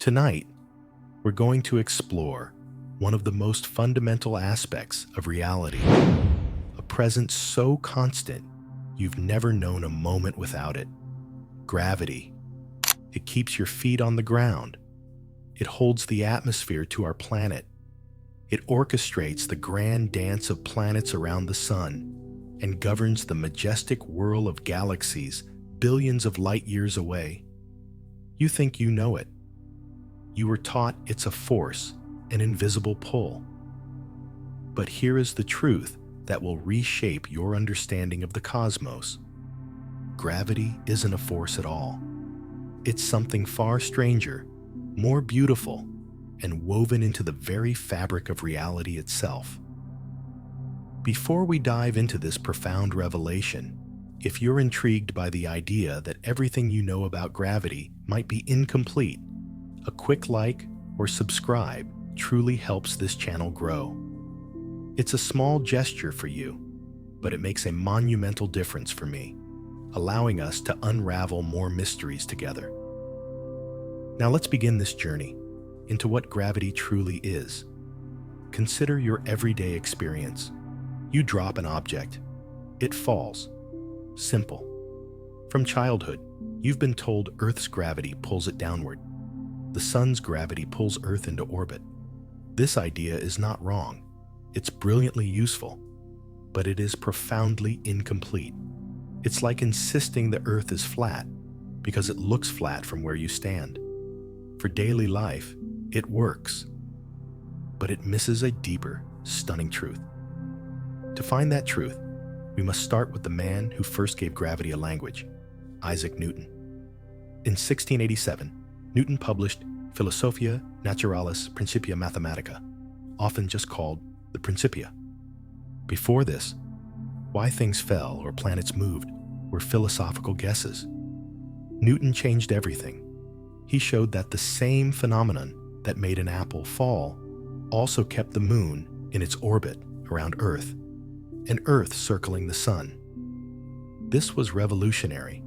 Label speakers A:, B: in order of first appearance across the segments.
A: Tonight, we're going to explore one of the most fundamental aspects of reality, a presence so constant you've never known a moment without it. Gravity. It keeps your feet on the ground. It holds the atmosphere to our planet. It orchestrates the grand dance of planets around the sun and governs the majestic whirl of galaxies billions of light years away. You think you know it. You were taught it's a force, an invisible pull. But here is the truth that will reshape your understanding of the cosmos. Gravity isn't a force at all. It's something far stranger, more beautiful, and woven into the very fabric of reality itself. Before we dive into this profound revelation, if you're intrigued by the idea that everything you know about gravity might be incomplete, a quick like or subscribe truly helps this channel grow. It's a small gesture for you, but it makes a monumental difference for me, allowing us to unravel more mysteries together. Now let's begin this journey into what gravity truly is. Consider your everyday experience. You drop an object. It falls. Simple. From childhood, you've been told Earth's gravity pulls it downward. The sun's gravity pulls Earth into orbit. This idea is not wrong. It's brilliantly useful, but it is profoundly incomplete. It's like insisting the Earth is flat because it looks flat from where you stand. For daily life, it works, but it misses a deeper, stunning truth. To find that truth, we must start with the man who first gave gravity a language, Isaac Newton. In 1687, Newton published Philosophia Naturalis Principia Mathematica, often just called the Principia. Before this, why things fell or planets moved were philosophical guesses. Newton changed everything. He showed that the same phenomenon that made an apple fall also kept the moon in its orbit around Earth, and Earth circling the sun. This was revolutionary.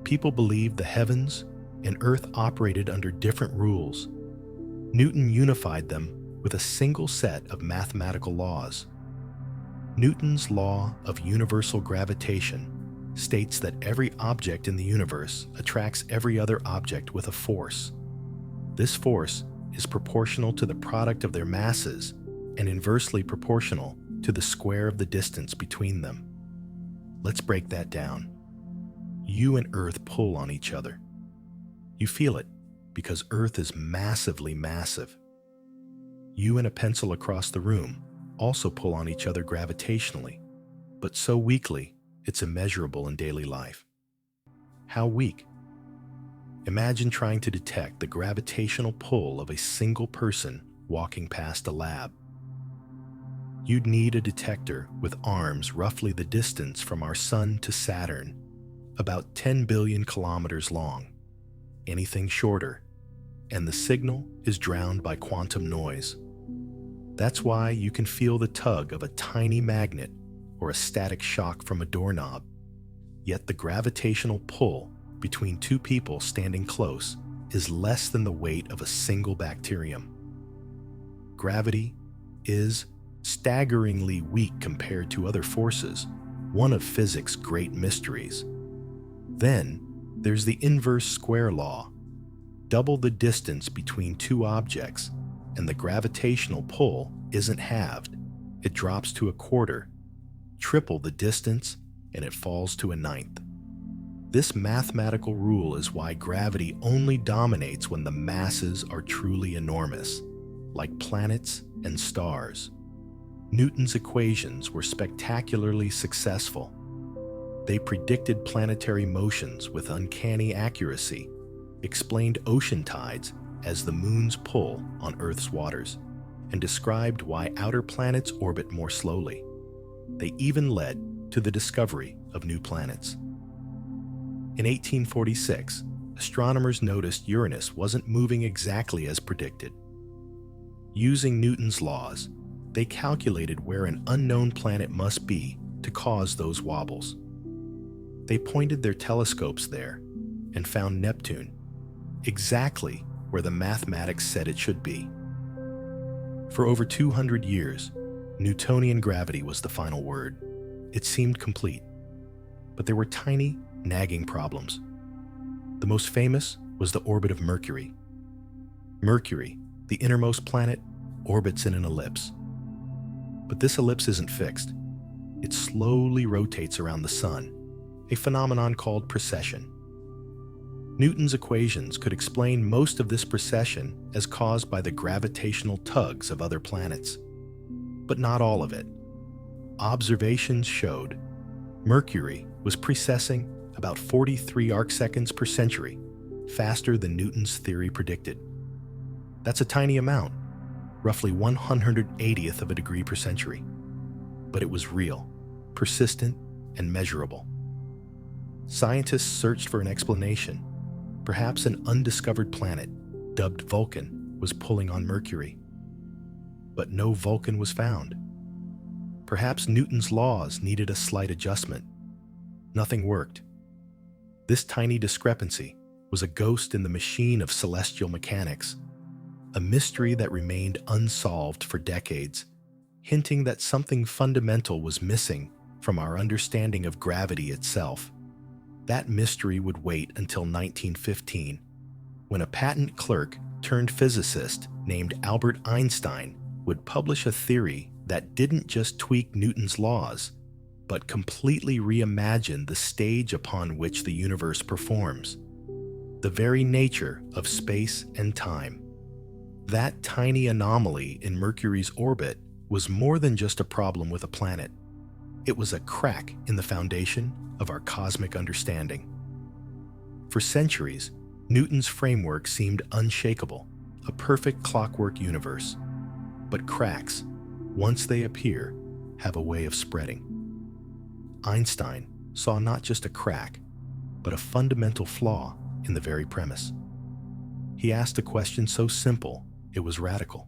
A: People believed the heavens and Earth operated under different rules. Newton unified them with a single set of mathematical laws. Newton's law of universal gravitation states that every object in the universe attracts every other object with a force. This force is proportional to the product of their masses and inversely proportional to the square of the distance between them. Let's break that down. You and Earth pull on each other. You feel it because Earth is massively massive. You and a pencil across the room also pull on each other gravitationally, but so weakly it's immeasurable in daily life. How weak? Imagine trying to detect the gravitational pull of a single person walking past a lab. You'd need a detector with arms roughly the distance from our sun to Saturn, about 10 billion kilometers long. Anything shorter, and the signal is drowned by quantum noise. That's why you can feel the tug of a tiny magnet or a static shock from a doorknob. Yet the gravitational pull between two people standing close is less than the weight of a single bacterium. Gravity is staggeringly weak compared to other forces, one of physics' great mysteries. Then, there's the inverse square law. Double the distance between two objects, and the gravitational pull isn't halved. It drops to a quarter. Triple the distance, and it falls to a ninth. This mathematical rule is why gravity only dominates when the masses are truly enormous, like planets and stars. Newton's equations were spectacularly successful. They predicted planetary motions with uncanny accuracy, explained ocean tides as the moon's pull on Earth's waters, and described why outer planets orbit more slowly. They even led to the discovery of new planets. In 1846, astronomers noticed Uranus wasn't moving exactly as predicted. Using Newton's laws, they calculated where an unknown planet must be to cause those wobbles. They pointed their telescopes there and found Neptune, exactly where the mathematics said it should be. For over 200 years, Newtonian gravity was the final word. It seemed complete. But there were tiny, nagging problems. The most famous was the orbit of Mercury. Mercury, the innermost planet, orbits in an ellipse. But this ellipse isn't fixed. It slowly rotates around the sun, a phenomenon called precession. Newton's equations could explain most of this precession as caused by the gravitational tugs of other planets. But not all of it. Observations showed Mercury was precessing about 43 arcseconds per century, faster than Newton's theory predicted. That's a tiny amount, roughly 180th of a degree per century. But it was real, persistent, and measurable. Scientists searched for an explanation. Perhaps an undiscovered planet, dubbed Vulcan, was pulling on Mercury. But no Vulcan was found. Perhaps Newton's laws needed a slight adjustment. Nothing worked. This tiny discrepancy was a ghost in the machine of celestial mechanics, a mystery that remained unsolved for decades, hinting that something fundamental was missing from our understanding of gravity itself. That mystery would wait until 1915, when a patent clerk turned physicist named Albert Einstein would publish a theory that didn't just tweak Newton's laws, but completely reimagined the stage upon which the universe performs, the very nature of space and time. That tiny anomaly in Mercury's orbit was more than just a problem with a planet. It was a crack in the foundation of our cosmic understanding. For centuries, Newton's framework seemed unshakable, a perfect clockwork universe. But cracks, once they appear, have a way of spreading. Einstein saw not just a crack, but a fundamental flaw in the very premise. He asked a question so simple, it was radical.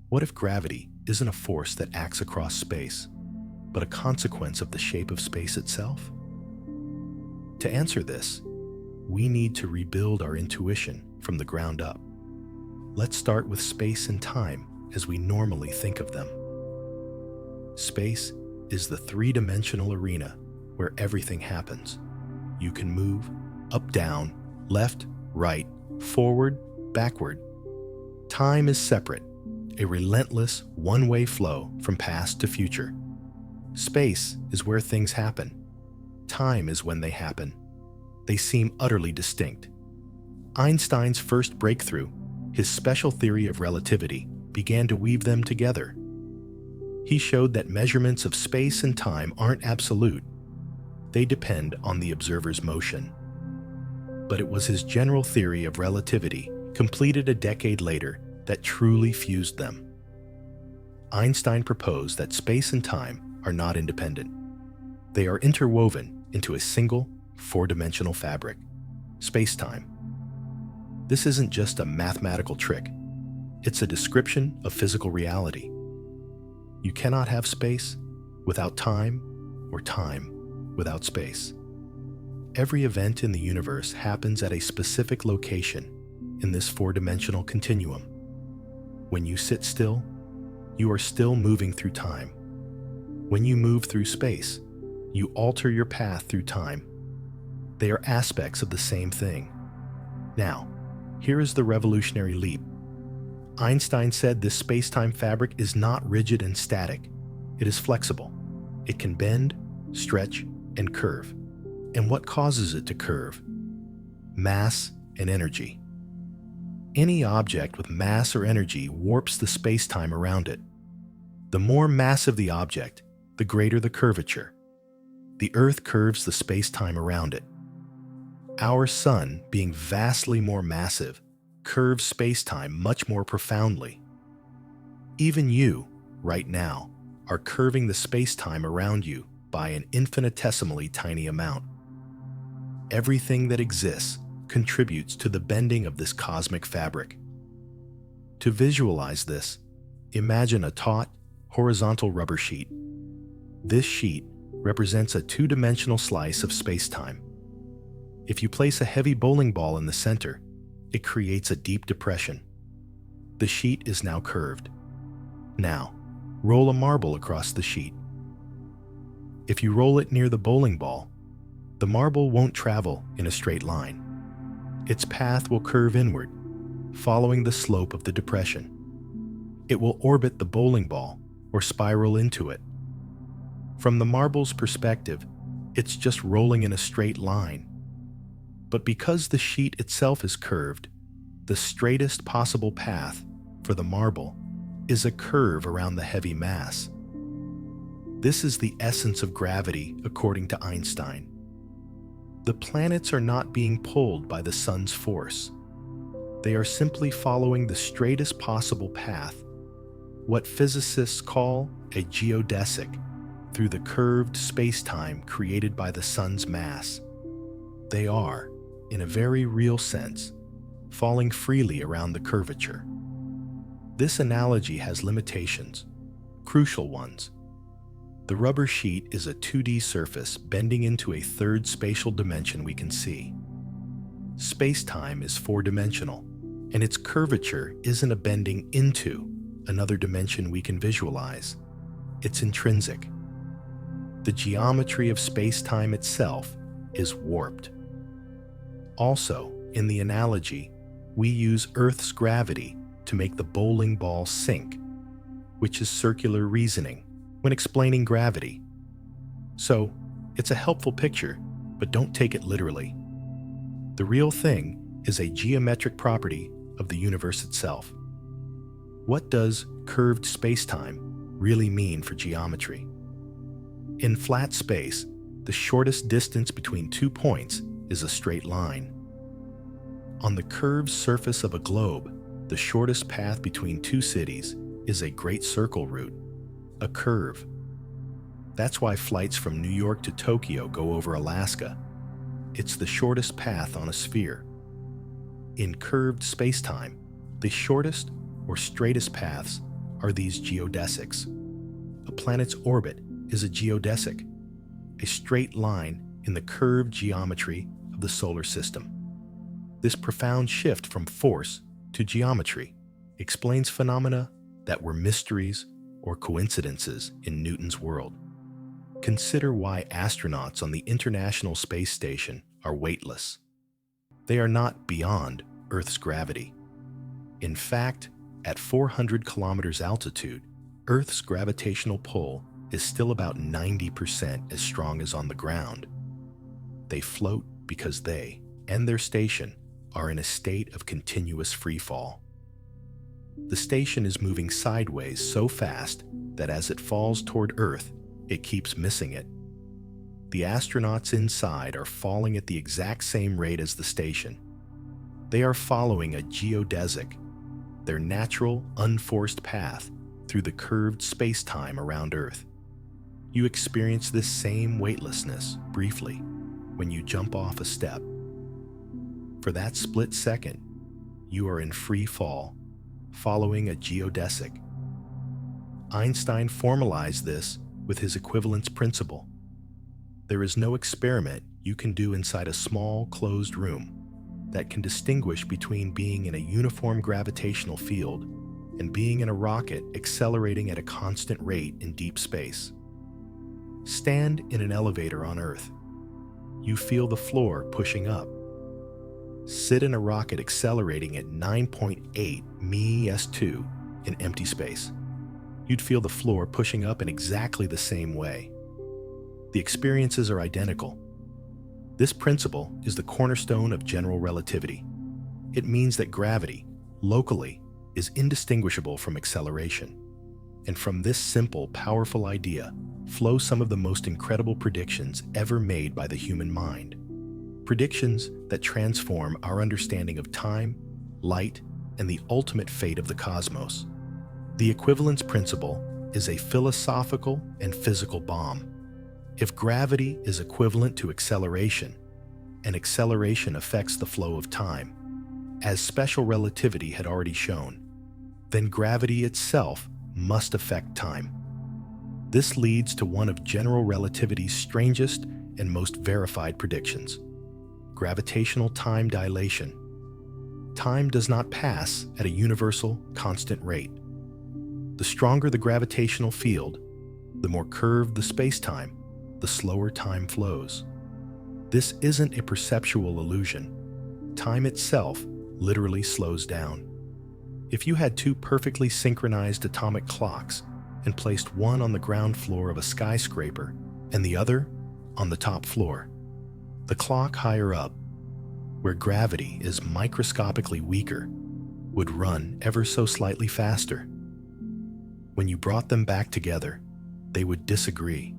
A: What if gravity isn't a force that acts across space, but a consequence of the shape of space itself? To answer this, we need to rebuild our intuition from the ground up. Let's start with space and time as we normally think of them. Space is the three-dimensional arena where everything happens. You can move up, down, left, right, forward, backward. Time is separate, a relentless one-way flow from past to future. Space is where things happen. Time is when they happen. They seem utterly distinct. Einstein's first breakthrough, his special theory of relativity, began to weave them together. He showed that measurements of space and time aren't absolute. They depend on the observer's motion. But it was his general theory of relativity, completed a decade later, that truly fused them. Einstein proposed that space and time are not independent. They are interwoven into a single, four-dimensional fabric, spacetime. This isn't just a mathematical trick. It's a description of physical reality. You cannot have space without time, or time without space. Every event in the universe happens at a specific location in this four-dimensional continuum. When you sit still, you are still moving through time. When you move through space, you alter your path through time. They are aspects of the same thing. Now, here is the revolutionary leap. Einstein said this space-time fabric is not rigid and static. It is flexible. It can bend, stretch, and curve. And what causes it to curve? Mass and energy. Any object with mass or energy warps the space-time around it. The more massive the object, the greater the curvature. The Earth curves the space-time around it. Our Sun, being vastly more massive, curves space-time much more profoundly. Even you, right now, are curving the space-time around you by an infinitesimally tiny amount. Everything that exists contributes to the bending of this cosmic fabric. To visualize this, imagine a taut, horizontal rubber sheet. This sheet represents a two-dimensional slice of space-time. If you place a heavy bowling ball in the center, it creates a deep depression. The sheet is now curved. Now, roll a marble across the sheet. If you roll it near the bowling ball, the marble won't travel in a straight line. Its path will curve inward, following the slope of the depression. It will orbit the bowling ball or spiral into it. From the marble's perspective, it's just rolling in a straight line. But because the sheet itself is curved, the straightest possible path for the marble is a curve around the heavy mass. This is the essence of gravity, according to Einstein. The planets are not being pulled by the sun's force. They are simply following the straightest possible path, what physicists call a geodesic, through the curved spacetime created by the sun's mass. They are, in a very real sense, falling freely around the curvature. This analogy has limitations, crucial ones. The rubber sheet is a 2D surface bending into a third spatial dimension we can see. Space-time is four-dimensional, and its curvature isn't a bending into another dimension we can visualize. It's intrinsic. The geometry of space-time itself is warped. Also, in the analogy, we use Earth's gravity to make the bowling ball sink, which is circular reasoning when explaining gravity. So, it's a helpful picture, but don't take it literally. The real thing is a geometric property of the universe itself. What does curved spacetime really mean for geometry? In flat space, the shortest distance between 2 points is a straight line. On the curved surface of a globe, the shortest path between 2 cities is a great circle route, a curve. That's why flights from New York to Tokyo go over Alaska. It's the shortest path on a sphere. In curved spacetime, the shortest or straightest paths are these geodesics. A planet's orbit is a geodesic, a straight line in the curved geometry of the solar system. This profound shift from force to geometry explains phenomena that were mysteries or coincidences in Newton's world. Consider why astronauts on the International Space Station are weightless. They are not beyond Earth's gravity. In fact, at 400 kilometers altitude, Earth's gravitational pull is still about 90% as strong as on the ground. They float because they and their station are in a state of continuous freefall. The station is moving sideways so fast that as it falls toward Earth, it keeps missing it. The astronauts inside are falling at the exact same rate as the station. They are following a geodesic, their natural, unforced path through the curved space-time around Earth. You experience this same weightlessness briefly when you jump off a step. For that split second, you are in free fall, following a geodesic. Einstein formalized this with his equivalence principle. There is no experiment you can do inside a small, closed room that can distinguish between being in a uniform gravitational field and being in a rocket accelerating at a constant rate in deep space. Stand in an elevator on Earth. You feel the floor pushing up. Sit in a rocket accelerating at 9.8 ms2 in empty space. You'd feel the floor pushing up in exactly the same way. The experiences are identical. This principle is the cornerstone of general relativity. It means that gravity, locally, is indistinguishable from acceleration. And from this simple, powerful idea flow some of the most incredible predictions ever made by the human mind. Predictions that transform our understanding of time, light, and the ultimate fate of the cosmos. The equivalence principle is a philosophical and physical bomb. If gravity is equivalent to acceleration, and acceleration affects the flow of time, as special relativity had already shown, then gravity itself must affect time. This leads to one of general relativity's strangest and most verified predictions: gravitational time dilation. time does not pass at a universal, constant rate. The stronger the gravitational field, the more curved the spacetime, the slower time flows. This isn't a perceptual illusion. Time itself literally slows down. If you had two perfectly synchronized atomic clocks and placed one on the ground floor of a skyscraper and the other on the top floor, the clock higher up, where gravity is microscopically weaker, would run ever so slightly faster. When you brought them back together, they would disagree.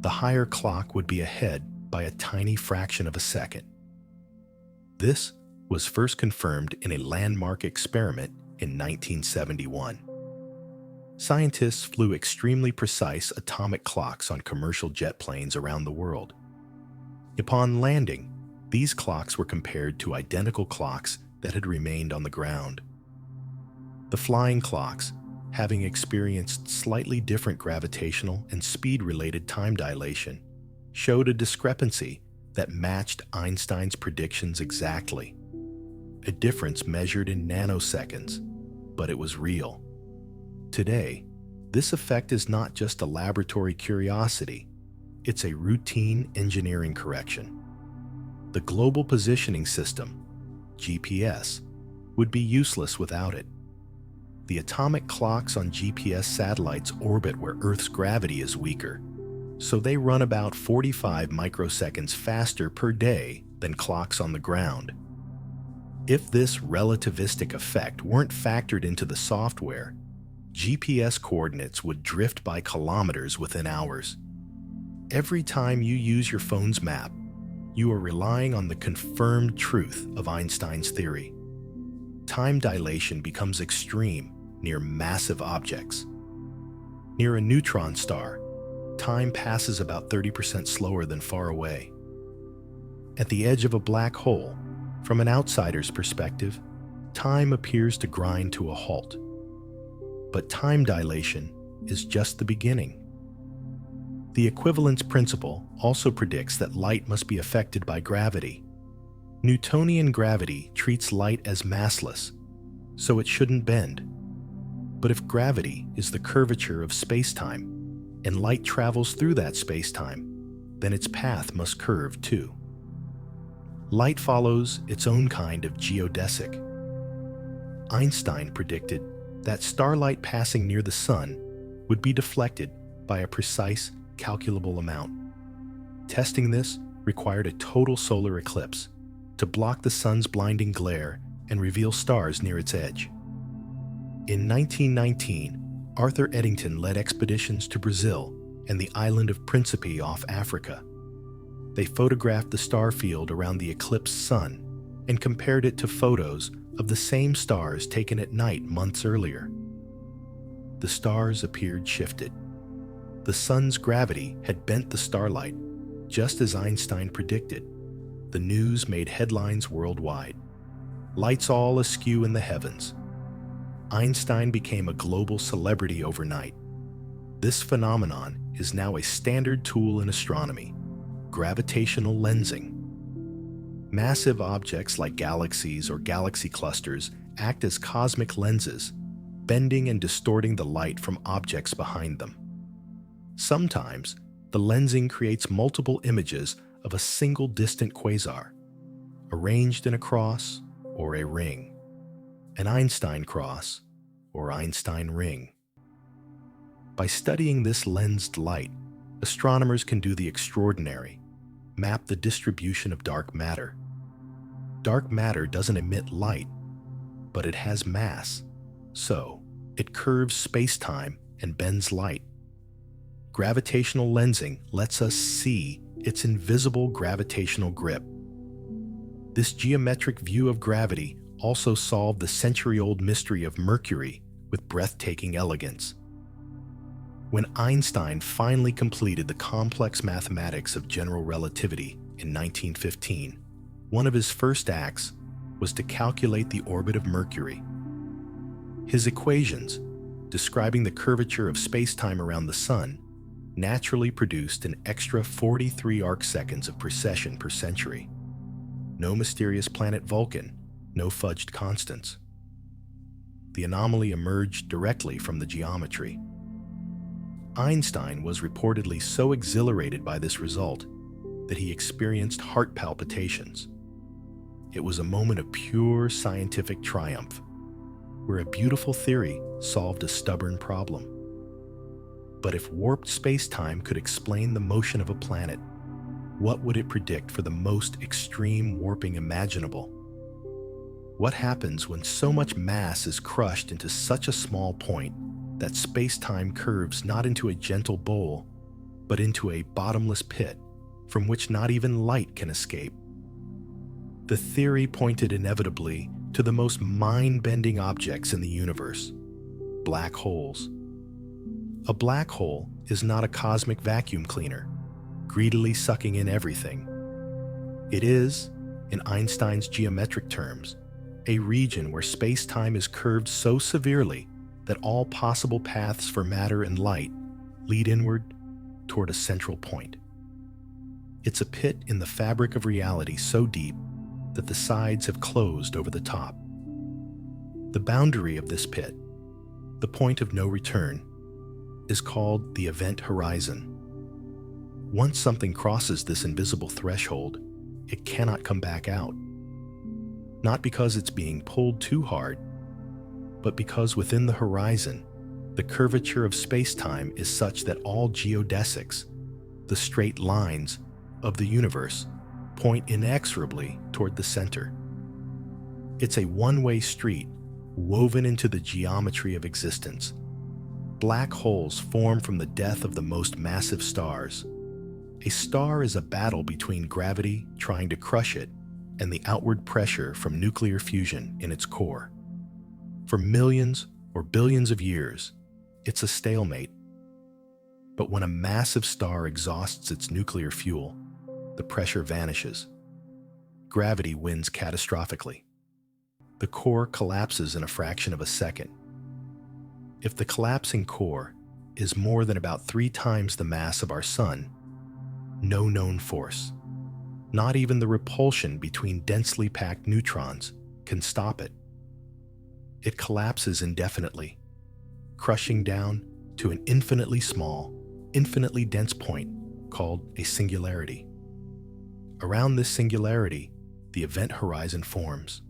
A: The higher clock would be ahead by a tiny fraction of a second. This was first confirmed in a landmark experiment in 1971. Scientists flew extremely precise atomic clocks on commercial jet planes around the world. Upon landing, these clocks were compared to identical clocks that had remained on the ground. The flying clocks, having experienced slightly different gravitational and speed-related time dilation, showed a discrepancy that matched Einstein's predictions exactly. A difference measured in nanoseconds, but it was real. Today, this effect is not just a laboratory curiosity, it's a routine engineering correction. The Global Positioning System, GPS, would be useless without it. The atomic clocks on GPS satellites orbit where Earth's gravity is weaker, so they run about 45 microseconds faster per day than clocks on the ground. If this relativistic effect weren't factored into the software, GPS coordinates would drift by kilometers within hours. Every time you use your phone's map, you are relying on the confirmed truth of Einstein's theory. Time dilation becomes extreme near massive objects. Near a neutron star, time passes about 30% slower than far away. At the edge of a black hole, from an outsider's perspective, time appears to grind to a halt. But time dilation is just the beginning. The equivalence principle also predicts that light must be affected by gravity. Newtonian gravity treats light as massless, so it shouldn't bend. But if gravity is the curvature of spacetime, and light travels through that spacetime, then its path must curve too. Light follows its own kind of geodesic. Einstein predicted that starlight passing near the sun would be deflected by a precise, calculable amount. Testing this required a total solar eclipse to block the sun's blinding glare and reveal stars near its edge. In 1919, Arthur Eddington led expeditions to Brazil and the island of Principe off Africa. They photographed the star field around the eclipsed sun and compared it to photos of the same stars taken at night months earlier. The stars appeared shifted. The sun's gravity had bent the starlight, just as Einstein predicted. The news made headlines worldwide. Lights all askew in the heavens. Einstein became a global celebrity overnight. This phenomenon is now a standard tool in astronomy: gravitational lensing. Massive objects like galaxies or galaxy clusters act as cosmic lenses, bending and distorting the light from objects behind them. Sometimes, the lensing creates multiple images of a single distant quasar, arranged in a cross or a ring, an Einstein cross or Einstein ring. By studying this lensed light, astronomers can do the extraordinary: map the distribution of dark matter. Dark matter doesn't emit light, but it has mass, so it curves space-time and bends light. Gravitational lensing lets us see its invisible gravitational grip. This geometric view of gravity also solved the century-old mystery of Mercury with breathtaking elegance. When Einstein finally completed the complex mathematics of general relativity in 1915, one of his first acts was to calculate the orbit of Mercury. His equations, describing the curvature of spacetime around the Sun, naturally produced an extra 43 arcseconds of precession per century. No mysterious planet Vulcan, no fudged constants. The anomaly emerged directly from the geometry. Einstein was reportedly so exhilarated by this result that he experienced heart palpitations. It was a moment of pure scientific triumph, where a beautiful theory solved a stubborn problem. But if warped space-time could explain the motion of a planet, what would it predict for the most extreme warping imaginable? What happens when so much mass is crushed into such a small point that space-time curves not into a gentle bowl, but into a bottomless pit from which not even light can escape? The theory pointed inevitably to the most mind-bending objects in the universe: black holes. A black hole is not a cosmic vacuum cleaner, greedily sucking in everything. It is, in Einstein's geometric terms, a region where space-time is curved so severely that all possible paths for matter and light lead inward toward a central point. It's a pit in the fabric of reality so deep that the sides have closed over the top. The boundary of this pit, the point of no return, is called the event horizon. Once something crosses this invisible threshold, it cannot come back out. Not because it's being pulled too hard, but because within the horizon, the curvature of space-time is such that all geodesics, the straight lines of the universe, point inexorably toward the center. It's a one-way street woven into the geometry of existence. Black holes form from the death of the most massive stars. A star is a battle between gravity trying to crush it and the outward pressure from nuclear fusion in its core. For millions or billions of years, it's a stalemate. But when a massive star exhausts its nuclear fuel, the pressure vanishes. Gravity wins catastrophically. The core collapses in a fraction of a second. If the collapsing core is more than about 3 times the mass of our Sun, no known force, not even the repulsion between densely packed neutrons, can stop it. It collapses indefinitely, crushing down to an infinitely small, infinitely dense point called a singularity. Around this singularity, the event horizon forms.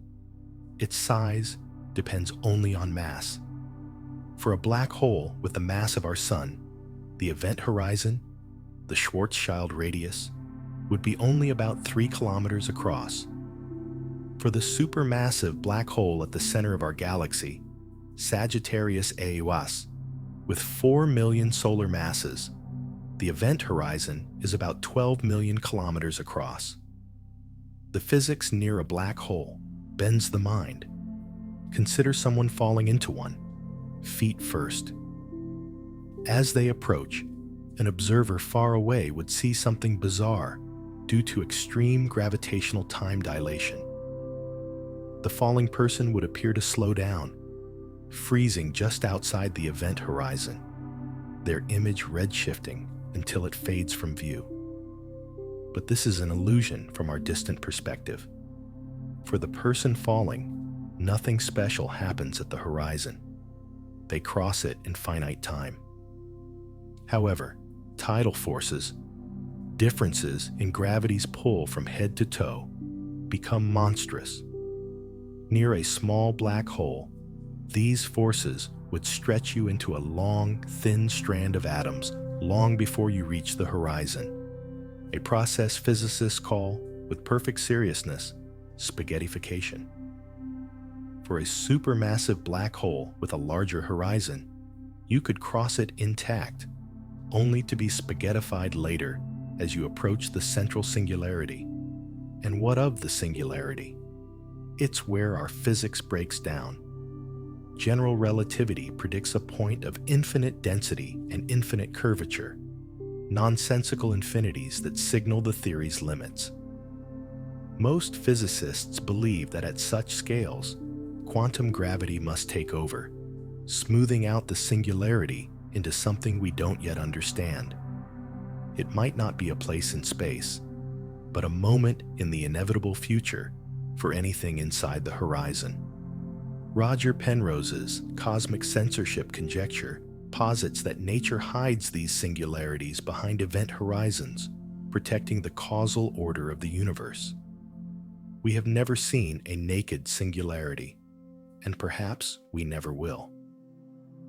A: Its size depends only on mass. For a black hole with the mass of our Sun, the event horizon, the Schwarzschild radius, would be only about 3 kilometers across. For the supermassive black hole at the center of our galaxy, Sagittarius A-UAS, with 4 million solar masses, the event horizon is about 12 million kilometers across. The physics near a black hole bends the mind. Consider someone falling into one, feet first. As they approach, an observer far away would see something bizarre due to extreme gravitational time dilation. The falling person would appear to slow down, freezing just outside the event horizon, their image redshifting until it fades from view. But this is an illusion from our distant perspective. For the person falling, nothing special happens at the horizon. They cross it in finite time. However, tidal forces, differences in gravity's pull from head to toe, become monstrous. Near a small black hole, these forces would stretch you into a long, thin strand of atoms long before you reach the horizon, a process physicists call, with perfect seriousness, spaghettification. For a supermassive black hole with a larger horizon, you could cross it intact, only to be spaghettified later as you approach the central singularity. And what of the singularity? It's where our physics breaks down. General relativity predicts a point of infinite density and infinite curvature, nonsensical infinities that signal the theory's limits. Most physicists believe that at such scales, quantum gravity must take over, smoothing out the singularity into something we don't yet understand. It might not be a place in space, but a moment in the inevitable future for anything inside the horizon. Roger Penrose's cosmic censorship conjecture posits that nature hides these singularities behind event horizons, protecting the causal order of the universe. We have never seen a naked singularity, and perhaps we never will.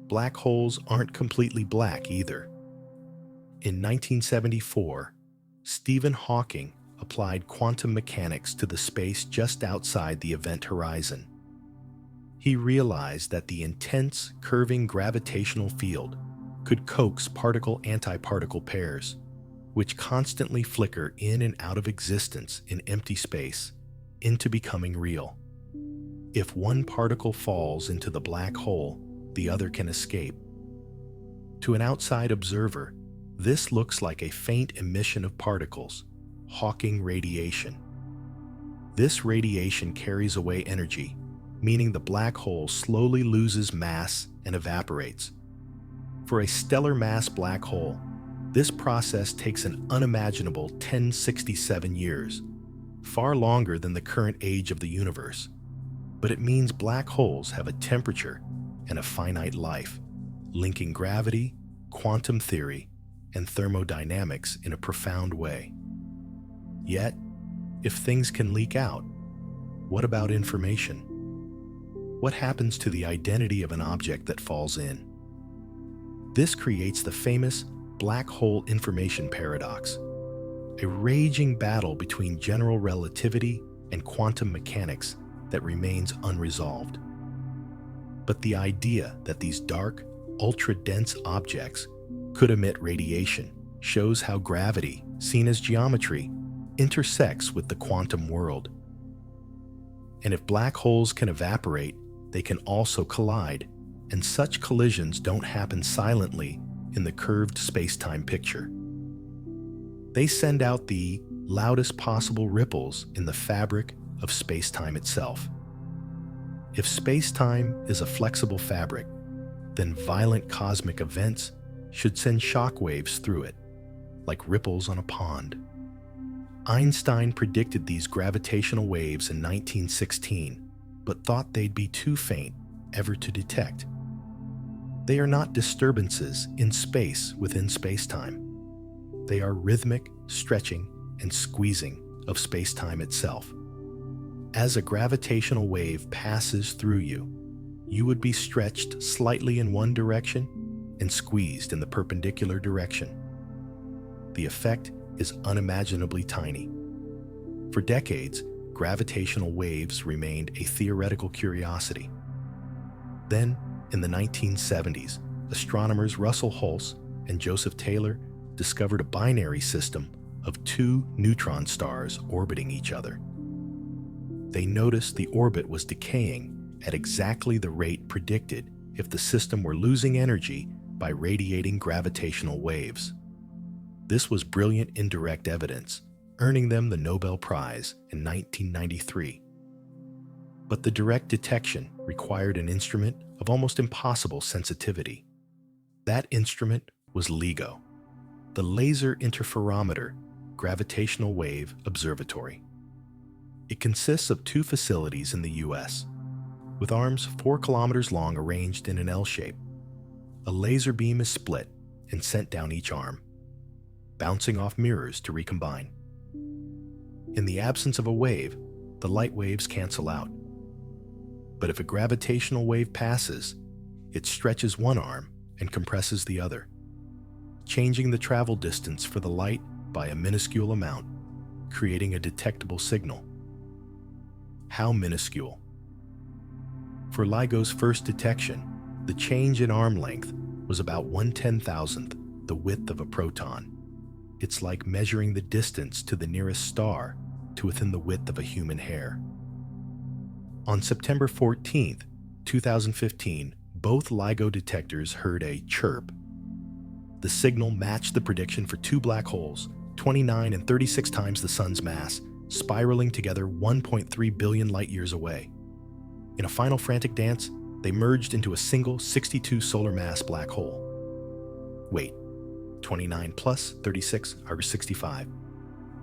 A: Black holes aren't completely black either. In 1974, Stephen Hawking applied quantum mechanics to the space just outside the event horizon. He realized that the intense, curving gravitational field could coax particle-antiparticle pairs, which constantly flicker in and out of existence in empty space, into becoming real. If one particle falls into the black hole, the other can escape. To an outside observer, this looks like a faint emission of particles, Hawking radiation. This radiation carries away energy, meaning the black hole slowly loses mass and evaporates. For a stellar mass black hole, this process takes an unimaginable 1067 years, far longer than the current age of the universe. But it means black holes have a temperature and a finite life, linking gravity, quantum theory, and thermodynamics in a profound way. Yet, if things can leak out, what about information? What happens to the identity of an object that falls in? This creates the famous black hole information paradox, a raging battle between general relativity and quantum mechanics that remains unresolved. But the idea that these dark, ultra-dense objects could emit radiation shows how gravity, seen as geometry, intersects with the quantum world. And if black holes can evaporate, they can also collide, and such collisions don't happen silently in the curved space-time picture. They send out the loudest possible ripples in the fabric of space-time itself. If space-time is a flexible fabric, then violent cosmic events should send shockwaves through it, like ripples on a pond. Einstein predicted these gravitational waves in 1916, but thought they'd be too faint ever to detect. They are not disturbances in space within space-time. They are rhythmic stretching and squeezing of space-time itself. As a gravitational wave passes through you, you would be stretched slightly in one direction and squeezed in the perpendicular direction. The effect is unimaginably tiny. For decades, gravitational waves remained a theoretical curiosity. Then, in the 1970s, astronomers Russell Hulse and Joseph Taylor discovered a binary system of two neutron stars orbiting each other. They noticed the orbit was decaying at exactly the rate predicted if the system were losing energy by radiating gravitational waves. This was brilliant indirect evidence, earning them the Nobel Prize in 1993. But the direct detection required an instrument of almost impossible sensitivity. That instrument was LIGO, the Laser Interferometer Gravitational Wave Observatory. It consists of two facilities in the US, with arms 4 kilometers long arranged in an L shape. A laser beam is split and sent down each arm, bouncing off mirrors to recombine. In the absence of a wave, the light waves cancel out. But if a gravitational wave passes, it stretches one arm and compresses the other, changing the travel distance for the light by a minuscule amount, creating a detectable signal. How minuscule? For LIGO's first detection, the change in arm length was about 1/10,000th the width of a proton. It's like measuring the distance to the nearest star to within the width of a human hair. On September 14, 2015, both LIGO detectors heard a chirp. The signal matched the prediction for two black holes, 29 and 36 times the sun's mass, spiraling together 1.3 billion light-years away. In a final frantic dance, they merged into a single 62 solar mass black hole. Wait, 29 plus 36 are 65.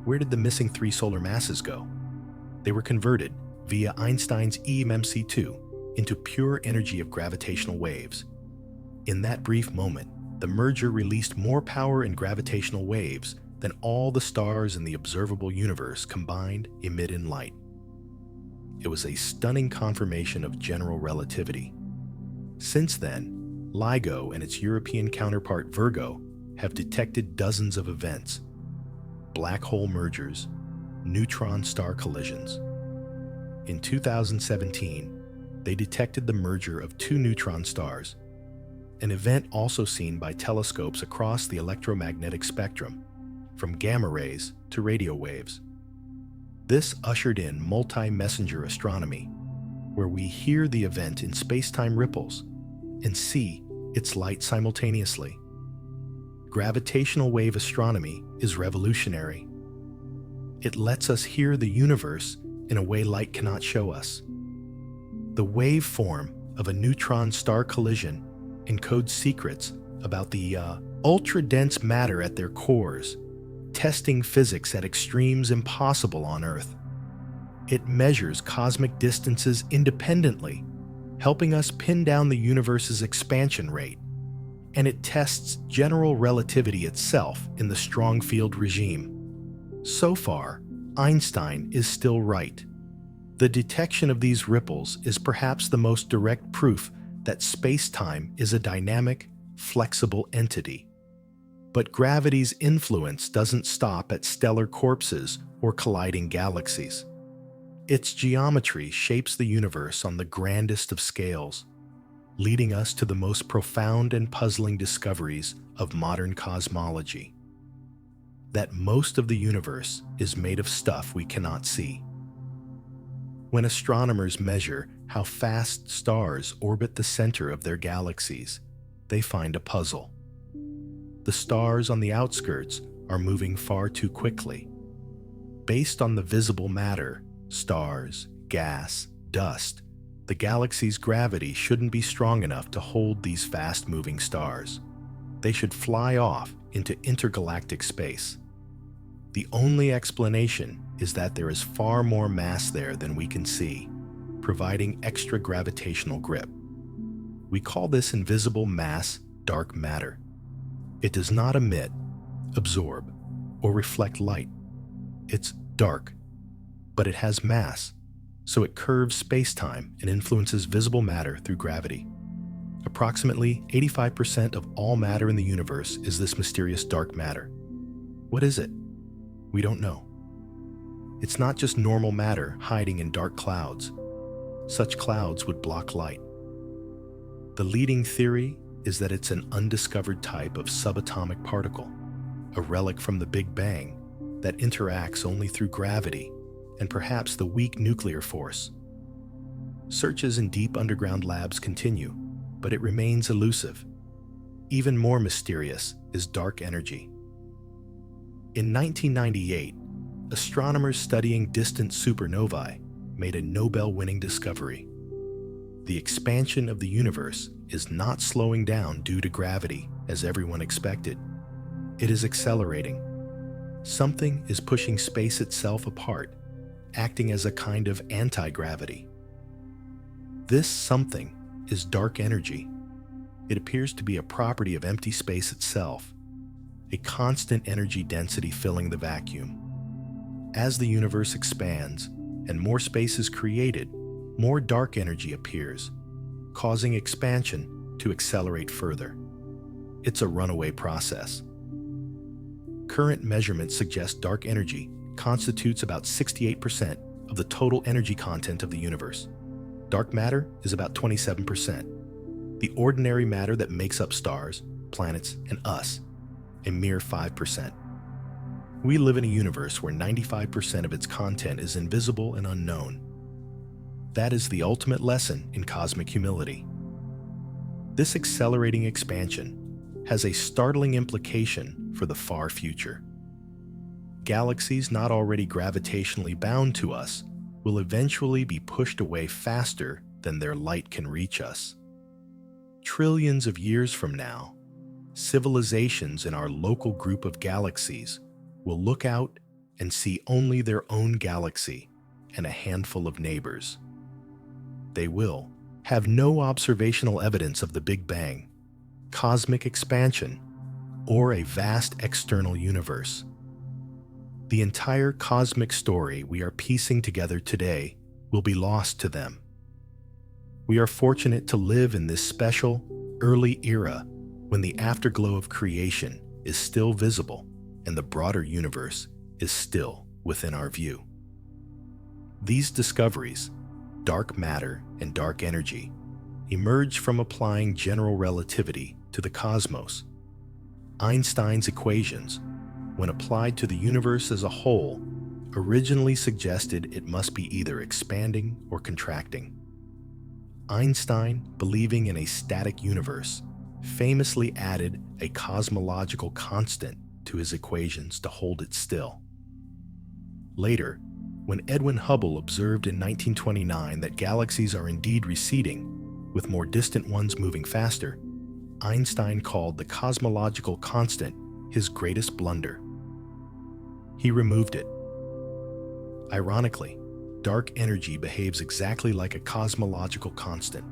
A: Where did the missing 3 solar masses go? They were converted via Einstein's EMC2 into pure energy of gravitational waves. In that brief moment, the merger released more power and gravitational waves than all the stars in the observable universe combined emit in light. It was a stunning confirmation of general relativity. Since then, LIGO and its European counterpart Virgo have detected dozens of events: black hole mergers, neutron-star collisions. In 2017, they detected the merger of two neutron stars, an event also seen by telescopes across the electromagnetic spectrum, from gamma rays to radio waves. This ushered in multi-messenger astronomy, where we hear the event in space-time ripples and see its light simultaneously. Gravitational wave astronomy is revolutionary. It lets us hear the universe in a way light cannot show us. The waveform of a neutron-star collision encodes secrets about the ultra-dense matter at their cores, testing physics at extremes impossible on Earth. It measures cosmic distances independently, helping us pin down the universe's expansion rate, and it tests general relativity itself in the strong field regime. So far, Einstein is still right. The detection of these ripples is perhaps the most direct proof that space-time is a dynamic, flexible entity. But gravity's influence doesn't stop at stellar corpses or colliding galaxies. Its geometry shapes the universe on the grandest of scales, leading us to the most profound and puzzling discoveries of modern cosmology: that most of the universe is made of stuff we cannot see. When astronomers measure how fast stars orbit the center of their galaxies, they find a puzzle. The stars on the outskirts are moving far too quickly. Based on the visible matter, stars, gas, dust, the galaxy's gravity shouldn't be strong enough to hold these fast-moving stars. They should fly off into intergalactic space. The only explanation is that there is far more mass there than we can see, providing extra gravitational grip. We call this invisible mass dark matter. It does not emit, absorb, or reflect light. It's dark, but it has mass, so it curves space-time and influences visible matter through gravity. Approximately 85% of all matter in the universe is this mysterious dark matter. What is it? We don't know. It's not just normal matter hiding in dark clouds. Such clouds would block light. The leading theory is that it's an undiscovered type of subatomic particle, a relic from the Big Bang that interacts only through gravity and perhaps the weak nuclear force. Searches in deep underground labs continue, but it remains elusive. Even more mysterious is dark energy. In 1998, astronomers studying distant supernovae made a Nobel-winning discovery. The expansion of the universe is not slowing down due to gravity, as everyone expected. It is accelerating. Something is pushing space itself apart, acting as a kind of anti-gravity. This something is dark energy. It appears to be a property of empty space itself, a constant energy density filling the vacuum. As the universe expands and more space is created, more dark energy appears, causing expansion to accelerate further. It's a runaway process. Current measurements suggest dark energy constitutes about 68% of the total energy content of the universe. Dark matter is about 27%. The ordinary matter that makes up stars, planets, and us, a mere 5%. We live in a universe where 95% of its content is invisible and unknown. That is the ultimate lesson in cosmic humility. This accelerating expansion has a startling implication for the far future. Galaxies not already gravitationally bound to us will eventually be pushed away faster than their light can reach us. Trillions of years from now, civilizations in our local group of galaxies will look out and see only their own galaxy and a handful of neighbors. They will have no observational evidence of the Big Bang, cosmic expansion, or a vast external universe. The entire cosmic story we are piecing together today will be lost to them. We are fortunate to live in this special, early era when the afterglow of creation is still visible and the broader universe is still within our view. These discoveries, dark matter and dark energy, emerge from applying general relativity to the cosmos. Einstein's equations, when applied to the universe as a whole, originally suggested it must be either expanding or contracting. Einstein, believing in a static universe, famously added a cosmological constant to his equations to hold it still. Later, when Edwin Hubble observed in 1929 that galaxies are indeed receding, with more distant ones moving faster, Einstein called the cosmological constant his greatest blunder. He removed it. Ironically, dark energy behaves exactly like a cosmological constant.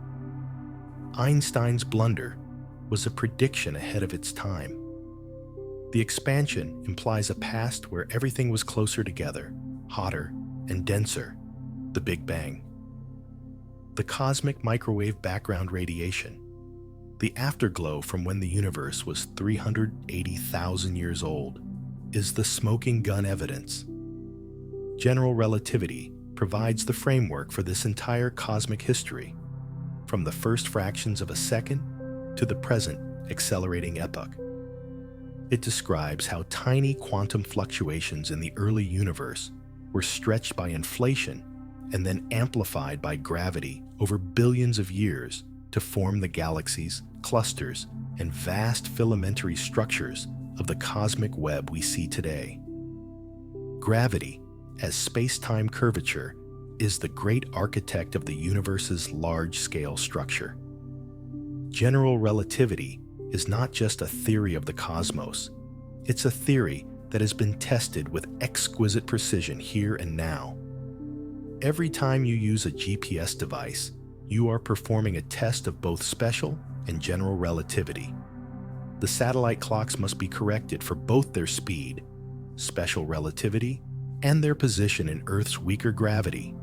A: Einstein's blunder was a prediction ahead of its time. The expansion implies a past where everything was closer together, hotter, and denser, the Big Bang. The cosmic microwave background radiation, the afterglow from when the universe was 380,000 years old, is the smoking gun evidence. General relativity provides the framework for this entire cosmic history, from the first fractions of a second to the present accelerating epoch. It describes how tiny quantum fluctuations in the early universe were stretched by inflation and then amplified by gravity over billions of years to form the galaxies, clusters, and vast filamentary structures of the cosmic web we see today. Gravity, as space-time curvature, is the great architect of the universe's large-scale structure. General relativity is not just a theory of the cosmos, it's a theory that has been tested with exquisite precision here and now. Every time you use a GPS device, you are performing a test of both special and general relativity. The satellite clocks must be corrected for both their speed, special relativity, and their position in Earth's weaker gravity,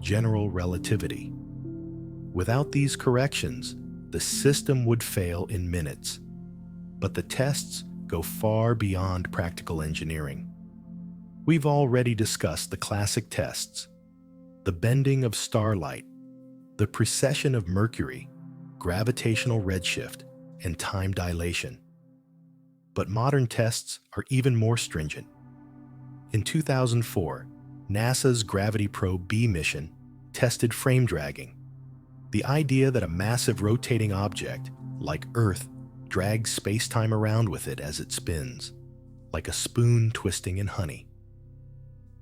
A: general relativity. Without these corrections, the system would fail in minutes. But the tests go far beyond practical engineering. We've already discussed the classic tests: the bending of starlight, the precession of Mercury, gravitational redshift, and time dilation. But modern tests are even more stringent. In 2004, NASA's Gravity Probe B mission tested frame dragging, the idea that a massive rotating object, like Earth, drags space-time around with it as it spins, like a spoon twisting in honey.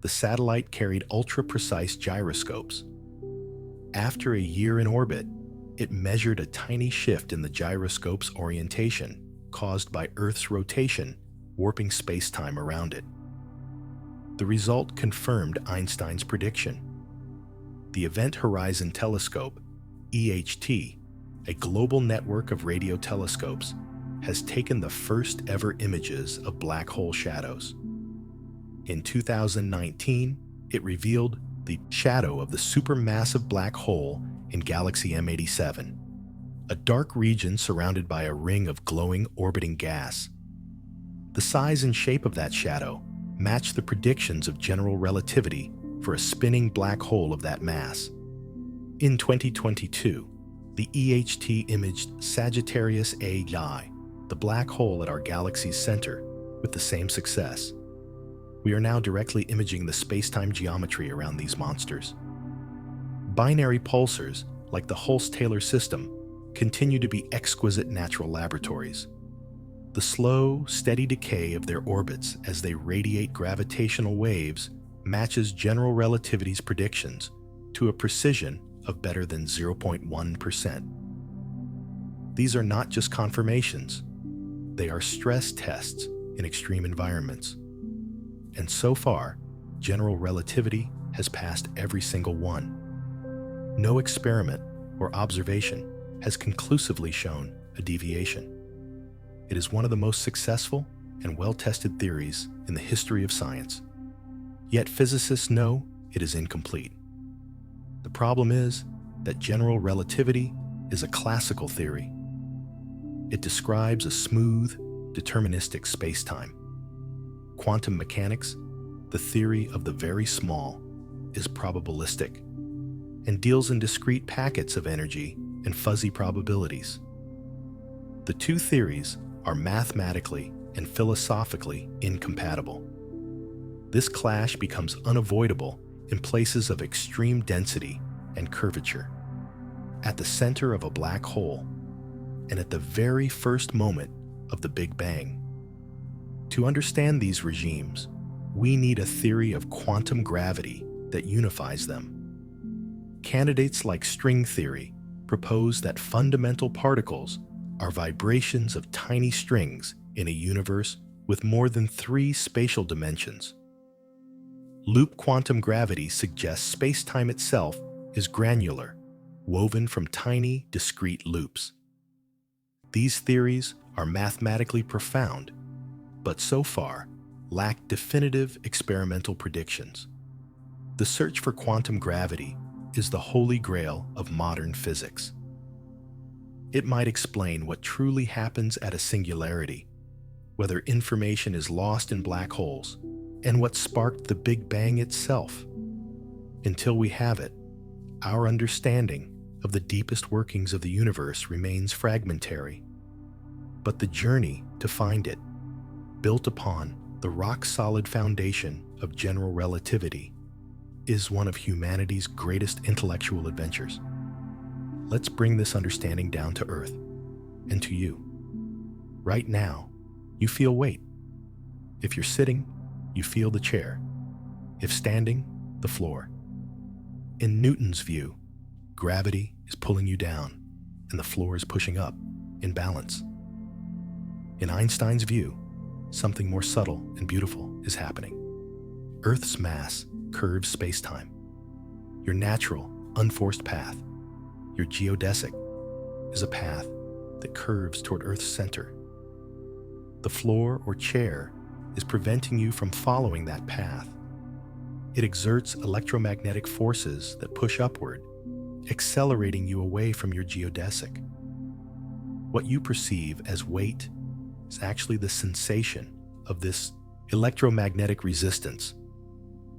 A: The satellite carried ultra-precise gyroscopes. After a year in orbit, it measured a tiny shift in the gyroscope's orientation caused by Earth's rotation, warping space-time around it. The result confirmed Einstein's prediction. The Event Horizon Telescope, EHT, a global network of radio telescopes, has taken the first ever images of black hole shadows. In 2019, it revealed the shadow of the supermassive black hole in galaxy M87, a dark region surrounded by a ring of glowing orbiting gas. The size and shape of that shadow match the predictions of general relativity for a spinning black hole of that mass. In 2022, the EHT imaged Sagittarius A, the black hole at our galaxy's center, with the same success. We are now directly imaging the space-time geometry around these monsters. Binary pulsars, like the Hulse-Taylor system, continue to be exquisite natural laboratories. The slow, steady decay of their orbits as they radiate gravitational waves matches general relativity's predictions to a precision of better than 0.1%. These are not just confirmations. They are stress tests in extreme environments. And so far, general relativity has passed every single one. No experiment or observation has conclusively shown a deviation. It is one of the most successful and well-tested theories in the history of science. Yet physicists know it is incomplete. The problem is that general relativity is a classical theory. It describes a smooth, deterministic spacetime. Quantum mechanics, the theory of the very small, is probabilistic and deals in discrete packets of energy and fuzzy probabilities. The two theories are mathematically and philosophically incompatible. This clash becomes unavoidable in places of extreme density and curvature, at the center of a black hole, and at the very first moment of the Big Bang. To understand these regimes, we need a theory of quantum gravity that unifies them. Candidates like string theory propose that fundamental particles are vibrations of tiny strings in a universe with more than 3 spatial dimensions. Loop quantum gravity suggests spacetime itself is granular, woven from tiny, discrete loops. These theories are mathematically profound, but so far lack definitive experimental predictions. The search for quantum gravity is the holy grail of modern physics. It might explain what truly happens at a singularity, whether information is lost in black holes, and what sparked the Big Bang itself. Until we have it, our understanding of the deepest workings of the universe remains fragmentary. But the journey to find it, built upon the rock-solid foundation of general relativity, is one of humanity's greatest intellectual adventures. Let's bring this understanding down to Earth and to you. Right now, you feel weight. If you're sitting, you feel the chair. If standing, the floor. In Newton's view, gravity is pulling you down and the floor is pushing up in balance. In Einstein's view, something more subtle and beautiful is happening. Earth's mass curves spacetime. Your natural, unforced path, your geodesic, is a path that curves toward Earth's center. The floor or chair is preventing you from following that path. It exerts electromagnetic forces that push upward, accelerating you away from your geodesic. What you perceive as weight is actually the sensation of this electromagnetic resistance.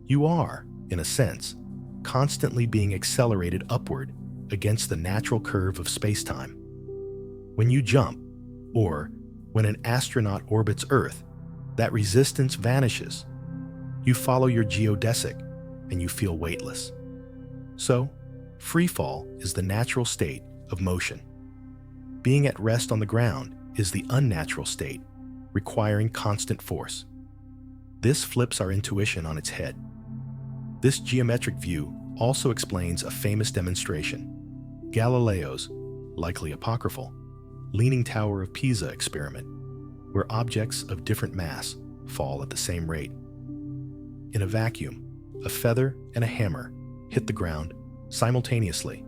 A: You are, in a sense, constantly being accelerated upward against the natural curve of spacetime. When you jump, or when an astronaut orbits Earth, that resistance vanishes. You follow your geodesic and you feel weightless. So, freefall is the natural state of motion. Being at rest on the ground is the unnatural state, requiring constant force. This flips our intuition on its head. This geometric view also explains a famous demonstration, Galileo's, likely apocryphal, Leaning Tower of Pisa experiment, where objects of different mass fall at the same rate. In a vacuum, a feather and a hammer hit the ground simultaneously,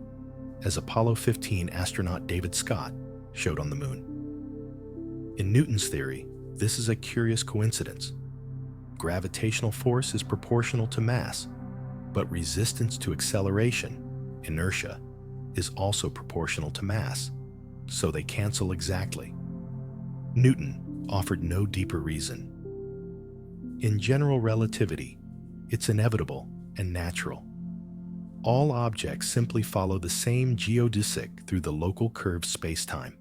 A: as Apollo 15 astronaut David Scott showed on the moon. In Newton's theory, this is a curious coincidence. Gravitational force is proportional to mass, but resistance to acceleration, inertia, is also proportional to mass, so they cancel exactly. Newton offered no deeper reason. In general relativity, it's inevitable and natural. All objects simply follow the same geodesic through the local curved spacetime.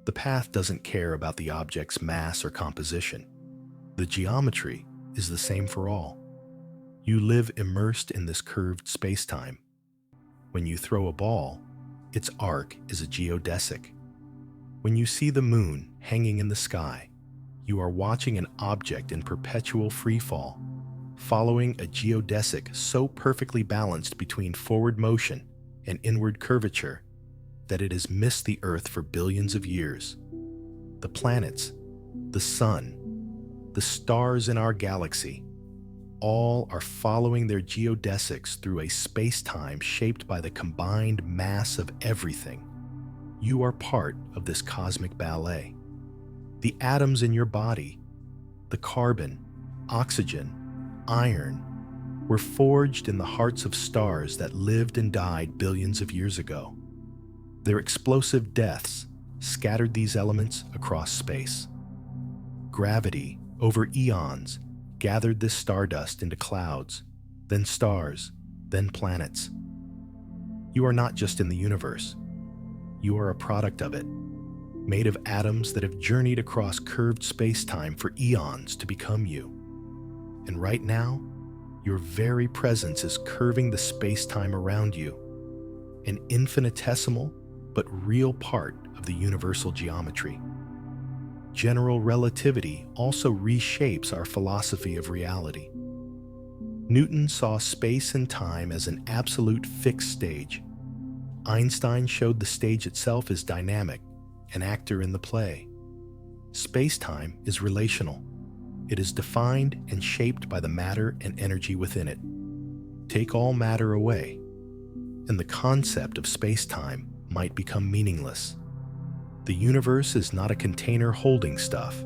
A: The path doesn't care about the object's mass or composition. The geometry is the same for all. You live immersed in this curved spacetime. When you throw a ball, its arc is a geodesic. When you see the moon hanging in the sky, you are watching an object in perpetual freefall, following a geodesic so perfectly balanced between forward motion and inward curvature that it has missed the Earth for billions of years. The planets, the sun, the stars in our galaxy, all are following their geodesics through a space-time shaped by the combined mass of everything. You are part of this cosmic ballet. The atoms in your body, the carbon, oxygen, iron, were forged in the hearts of stars that lived and died billions of years ago. Their explosive deaths scattered these elements across space. Gravity, over eons, gathered this stardust into clouds, then stars, then planets. You are not just in the universe. You are a product of it, made of atoms that have journeyed across curved space-time for eons to become you. And right now, your very presence is curving the space-time around you, an infinitesimal but real part of the universal geometry. General relativity also reshapes our philosophy of reality. Newton saw space and time as an absolute fixed stage. Einstein showed the stage itself is dynamic, an actor in the play. Space-time is relational. It is defined and shaped by the matter and energy within it. Take all matter away, and the concept of space-time might become meaningless. The universe is not a container holding stuff.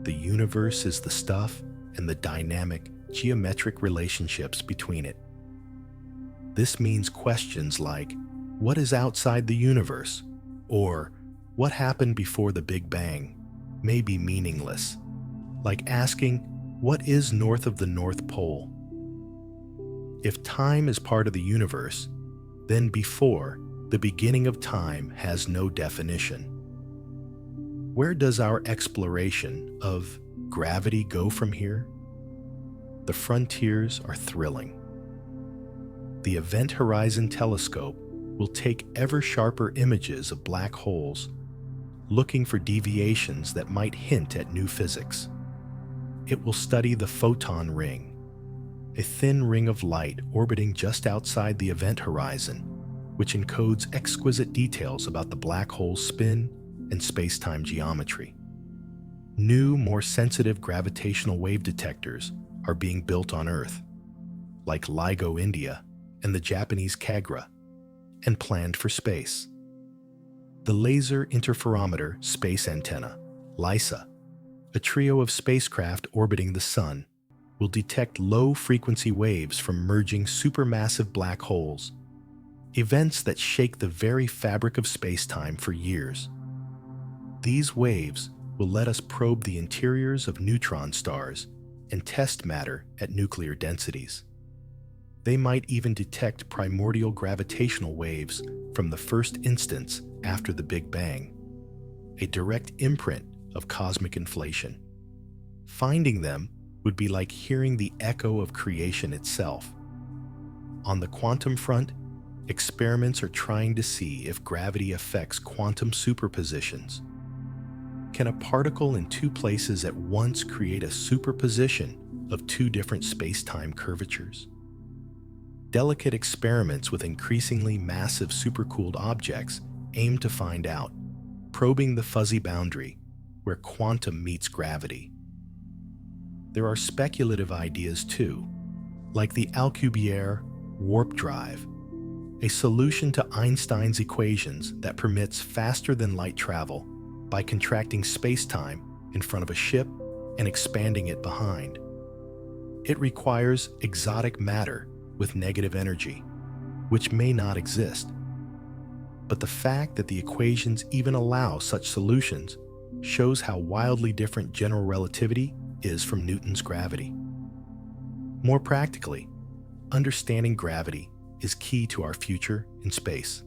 A: The universe is the stuff and the dynamic, geometric relationships between it. This means questions like, what is outside the universe? Or, what happened before the Big Bang? May be meaningless. Like asking, what is north of the North Pole? If time is part of the universe, then before, the beginning of time has no definition. Where does our exploration of gravity go from here? The frontiers are thrilling. The Event Horizon Telescope will take ever sharper images of black holes, looking for deviations that might hint at new physics. It will study the photon ring, a thin ring of light orbiting just outside the event horizon, which encodes exquisite details about the black hole's spin and space-time geometry. New, more sensitive gravitational wave detectors are being built on Earth, like LIGO India and the Japanese KAGRA, and planned for space. The Laser Interferometer Space Antenna, LISA, a trio of spacecraft orbiting the Sun, will detect low-frequency waves from merging supermassive black holes, events that shake the very fabric of space-time for years. These waves will let us probe the interiors of neutron stars and test matter at nuclear densities. They might even detect primordial gravitational waves from the first instance after the Big Bang, a direct imprint of cosmic inflation. Finding them would be like hearing the echo of creation itself. On the quantum front, experiments are trying to see if gravity affects quantum superpositions. Can a particle in two places at once create a superposition of two different space-time curvatures? Delicate experiments with increasingly massive supercooled objects aim to find out, probing the fuzzy boundary where quantum meets gravity. There are speculative ideas too, like the Alcubierre warp drive, a solution to Einstein's equations that permits faster-than-light travel by contracting space-time in front of a ship and expanding it behind. It requires exotic matter with negative energy, which may not exist. But the fact that the equations even allow such solutions shows how wildly different general relativity is from Newton's gravity. More practically, understanding gravity is key to our future in space.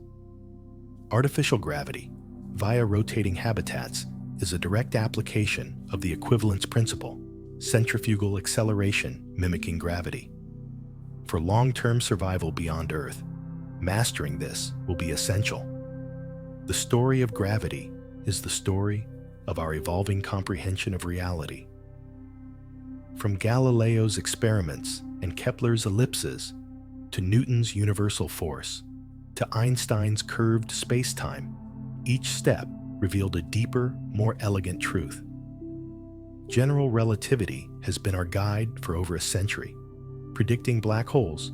A: Artificial gravity, via rotating habitats, is a direct application of the equivalence principle, centrifugal acceleration mimicking gravity. For long-term survival beyond Earth, mastering this will be essential. The story of gravity is the story of our evolving comprehension of reality. From Galileo's experiments and Kepler's ellipses, to Newton's universal force, to Einstein's curved space-time, each step revealed a deeper, more elegant truth. General relativity has been our guide for over a century, predicting black holes,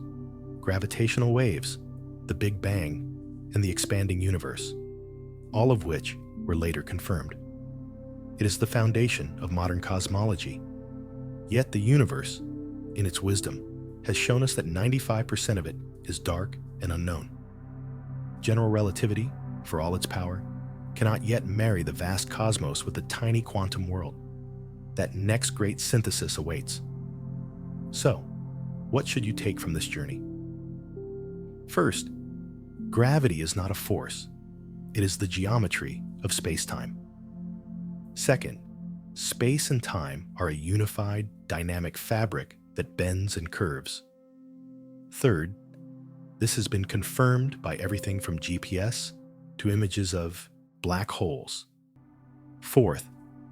A: gravitational waves, the Big Bang, and the expanding universe, all of which were later confirmed. It is the foundation of modern cosmology. Yet the universe, in its wisdom, has shown us that 95% of it is dark and unknown. General relativity, for all its power, cannot yet marry the vast cosmos with the tiny quantum world. That next great synthesis awaits. So, what should you take from this journey? First, gravity is not a force. It is the geometry of space-time. Second, space and time are a unified, dynamic fabric that bends and curves. Third, this has been confirmed by everything from GPS to images of black holes. Fourth,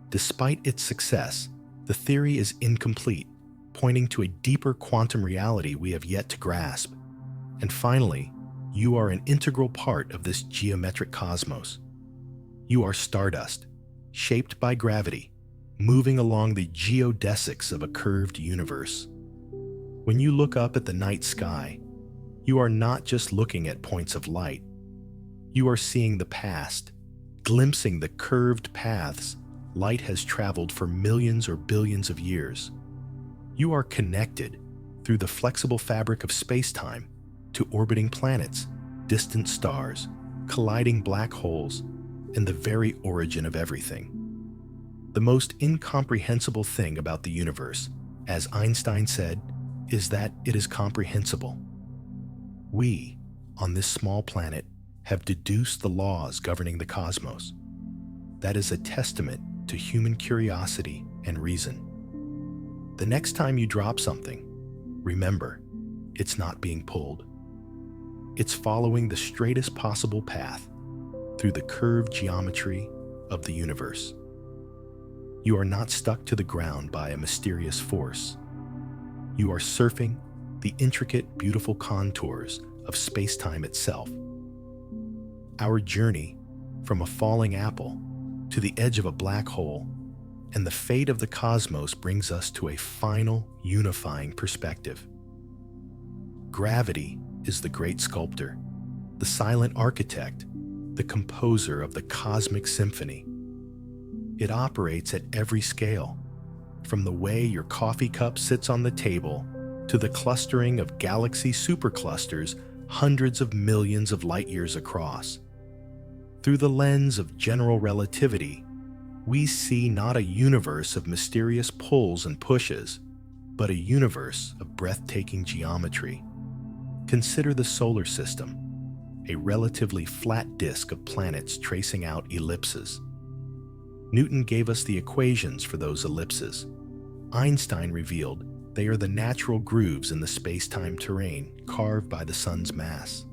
A: despite its success, the theory is incomplete, pointing to a deeper quantum reality we have yet to grasp. And finally, you are an integral part of this geometric cosmos. You are stardust, shaped by gravity, moving along the geodesics of a curved universe. When you look up at the night sky, you are not just looking at points of light. You are seeing the past, glimpsing the curved paths light has traveled for millions or billions of years. You are connected through the flexible fabric of space-time to orbiting planets, distant stars, colliding black holes, and the very origin of everything. The most incomprehensible thing about the universe, as Einstein said, is that it is comprehensible. We, on this small planet, have deduced the laws governing the cosmos. That is a testament to human curiosity and reason. The next time you drop something, remember, it's not being pulled. It's following the straightest possible path through the curved geometry of the universe. You are not stuck to the ground by a mysterious force. You are surfing the intricate, beautiful contours of space-time itself. Our journey from a falling apple to the edge of a black hole and the fate of the cosmos brings us to a final, unifying perspective. Gravity is the great sculptor, the silent architect, the composer of the cosmic symphony. It operates at every scale, from the way your coffee cup sits on the table to the clustering of galaxy superclusters hundreds of millions of light years across. Through the lens of general relativity, we see not a universe of mysterious pulls and pushes, but a universe of breathtaking geometry. Consider the solar system, a relatively flat disk of planets tracing out ellipses. Newton gave us the equations for those ellipses. Einstein revealed they are the natural grooves in the space-time terrain carved by the sun's mass.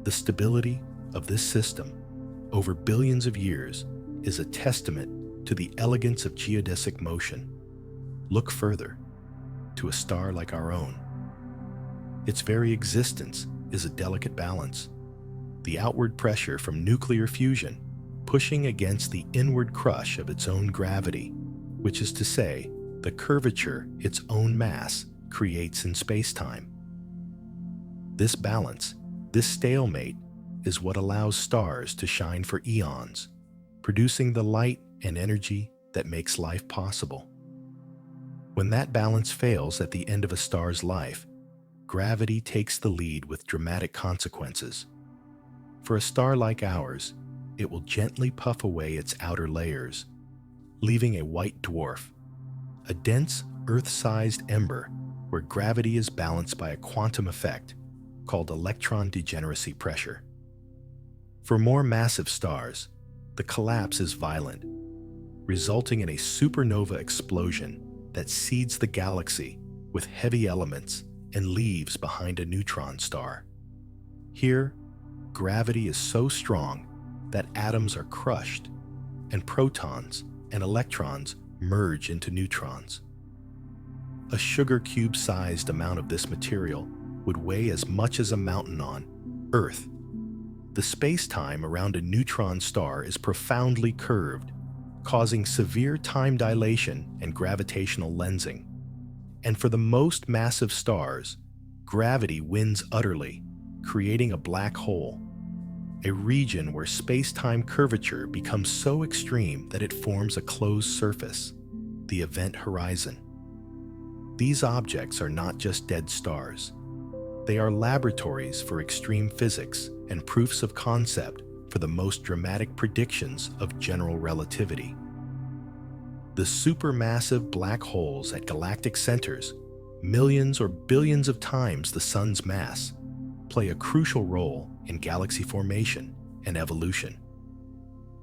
A: The stability of this system over billions of years is a testament to the elegance of geodesic motion. Look further, to a star like our own. Its very existence is a delicate balance. The outward pressure from nuclear fusion pushing against the inward crush of its own gravity, which is to say, the curvature its own mass creates in space-time. This balance, this stalemate, is what allows stars to shine for eons, producing the light and energy that makes life possible. When that balance fails at the end of a star's life, gravity takes the lead with dramatic consequences. For a star like ours, it will gently puff away its outer layers, leaving a white dwarf, a dense Earth-sized ember where gravity is balanced by a quantum effect called electron degeneracy pressure. For more massive stars, the collapse is violent, resulting in a supernova explosion that seeds the galaxy with heavy elements and leaves behind a neutron star. Here, gravity is so strong that atoms are crushed, and protons and electrons merge into neutrons. A sugar cube-sized amount of this material would weigh as much as a mountain on Earth. The space-time around a neutron star is profoundly curved, causing severe time dilation and gravitational lensing. And for the most massive stars, gravity wins utterly, creating a black hole, a region where space-time curvature becomes so extreme that it forms a closed surface, the event horizon. These objects are not just dead stars. They are laboratories for extreme physics and proofs of concept for the most dramatic predictions of general relativity. The supermassive black holes at galactic centers, millions or billions of times the sun's mass, play a crucial role in galaxy formation and evolution.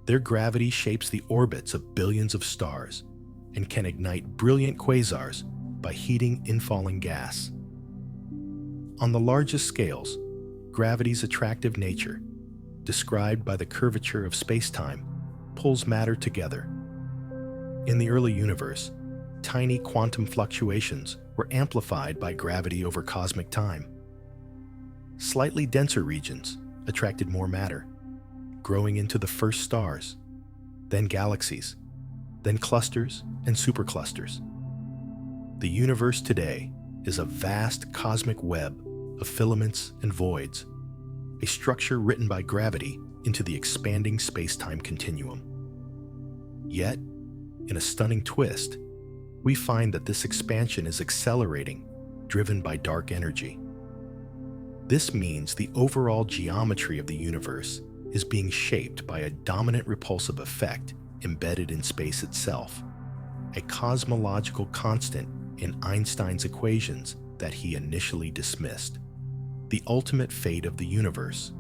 A: Their gravity shapes the orbits of billions of stars and can ignite brilliant quasars by heating infalling gas. On the largest scales, gravity's attractive nature, described by the curvature of space-time, pulls matter together. In the early universe, tiny quantum fluctuations were amplified by gravity over cosmic time. Slightly denser regions attracted more matter, growing into the first stars, then galaxies, then clusters and superclusters. The universe today is a vast cosmic web of filaments and voids, a structure written by gravity into the expanding space-time continuum. Yet, in a stunning twist, we find that this expansion is accelerating, driven by dark energy. This means the overall geometry of the universe is being shaped by a dominant repulsive effect embedded in space itself, a cosmological constant in Einstein's equations that he initially dismissed. The ultimate fate of the universe,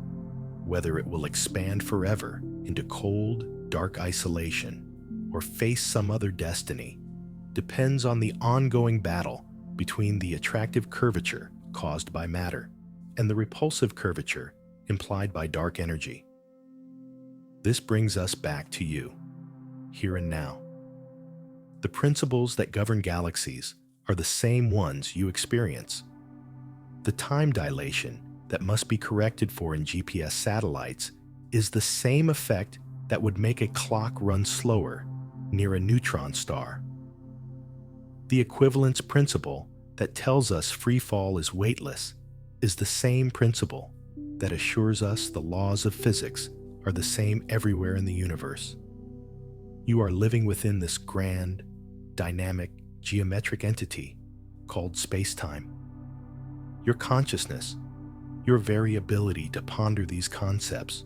A: whether it will expand forever into cold, dark isolation or face some other destiny, depends on the ongoing battle between the attractive curvature caused by matter and the repulsive curvature implied by dark energy. This brings us back to you, here and now. The principles that govern galaxies are the same ones you experience. The time dilation that must be corrected for in GPS satellites is the same effect that would make a clock run slower near a neutron star. The equivalence principle that tells us free fall is weightless is the same principle that assures us the laws of physics are the same everywhere in the universe. You are living within this grand, dynamic, geometric entity called space-time. Your consciousness, your very ability to ponder these concepts,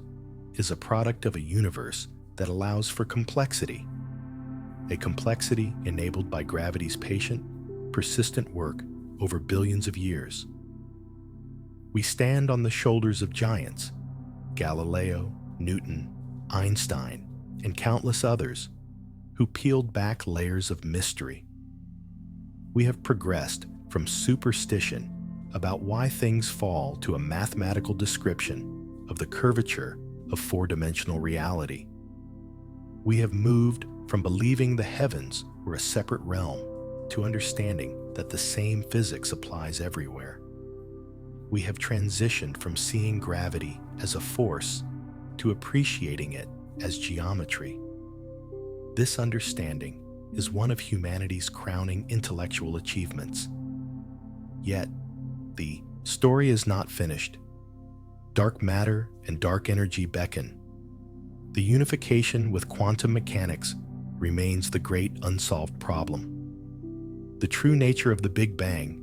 A: is a product of a universe that allows for complexity, a complexity enabled by gravity's patient, persistent work over billions of years. We stand on the shoulders of giants, Galileo, Newton, Einstein, and countless others, who peeled back layers of mystery. We have progressed from superstition about why things fall to a mathematical description of the curvature of four-dimensional reality. We have moved from believing the heavens were a separate realm to understanding that the same physics applies everywhere. We have transitioned from seeing gravity as a force to appreciating it as geometry. This understanding is one of humanity's crowning intellectual achievements. Yet, the story is not finished. Dark matter and dark energy beckon. The unification with quantum mechanics remains the great unsolved problem. The true nature of the Big Bang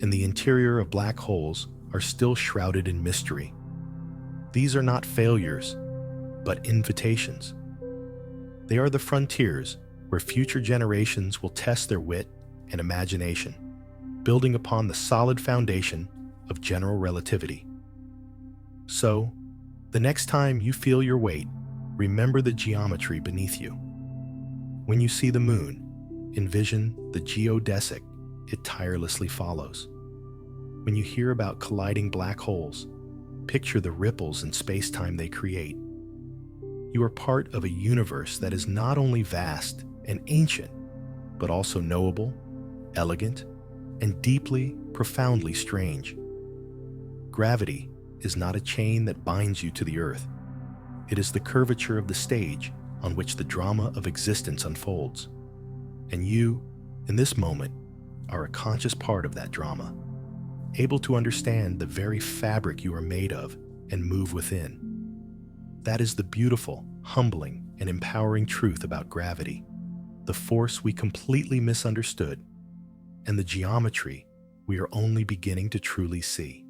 A: and the interior of black holes are still shrouded in mystery. These are not failures, but invitations. They are the frontiers where future generations will test their wit and imagination, building upon the solid foundation of general relativity. So, the next time you feel your weight, remember the geometry beneath you. When you see the moon, envision the geodesic it tirelessly follows. When you hear about colliding black holes, picture the ripples in space-time they create. You are part of a universe that is not only vast and ancient, but also knowable, elegant, and deeply, profoundly strange. Gravity is not a chain that binds you to the earth. It is the curvature of the stage on which the drama of existence unfolds. And you, in this moment, are a conscious part of that drama, able to understand the very fabric you are made of and move within. That is the beautiful, humbling, and empowering truth about gravity, the force we completely misunderstood, and the geometry we are only beginning to truly see.